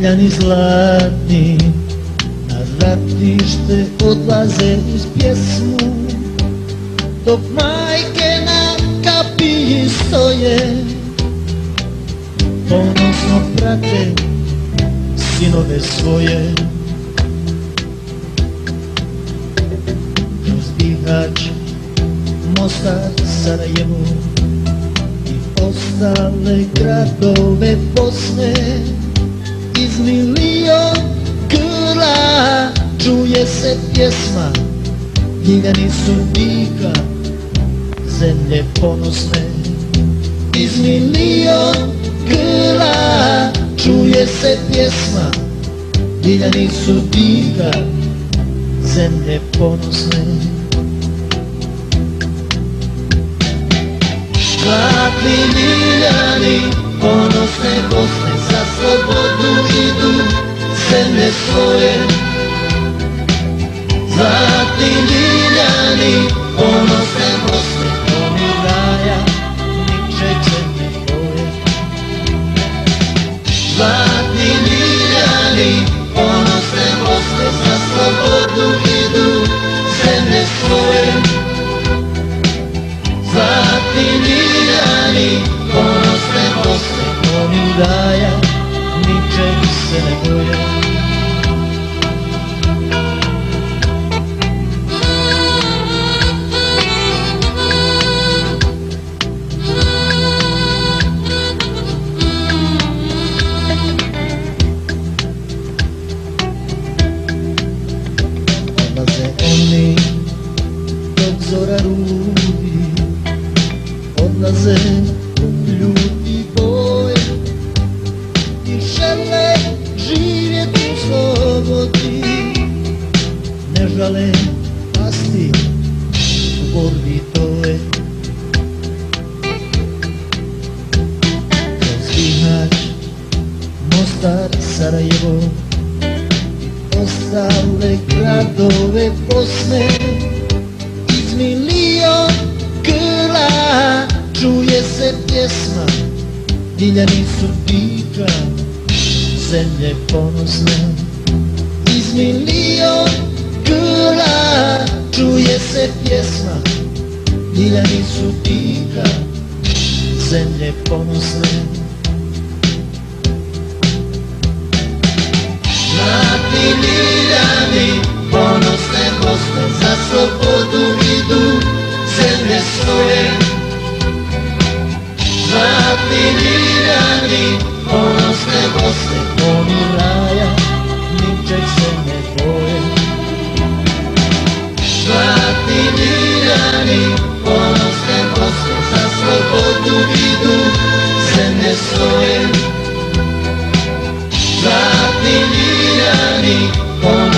Ljiljani zlatni na ratište odlaze uz pjesmu, dok majke na kapiji stoje, ponosno prate sinove svoje. Kroz Bihać, Mostar, Sarajevo i ostale gradove Bosne, iz milion grla čuje se pjesma, Ljiljani su dika zemlje ponosne. Iz milion grla čuje se pjesma, Ljiljani su dika zemlje ponosne. Zlatni Ljiljani ponosne Bosne, za slobodu idu zemlje svoje. Zlatni Ljiljani ponosne Bosne, oni raja ničeg se ne boje. Zlatni Ljiljani ponosne Bosne, za slobodu idu zemlje svoje. Zlatni Ljiljani ponosne Bosne, oni raja ničeg se ne boje. Odlaze oni dok zora rudi, odlaze ljuti boje i žele živjeti u slobodi, ne žele pasti u borbi toj. Kroz Bihać, Mostar, Sarajevo i ostale gradove Bosne, iz milion grla čuje se pjesma, Ljiljani su dika zemlje ponosne. Iz milion grla čuje se pjesma, Ljiljani su dika zemlje ponosne. Zlatni Ljiljani ponosne Bosne, za slobodu idu zemlje svoje. Zlatni Ljiljani ponosne Bosne, oni raja ničeg se ne boje. Zlatni Ljiljani ponosne Bosne, za slobodu idu zemlje svoje. Zlatni Ljiljani ponosne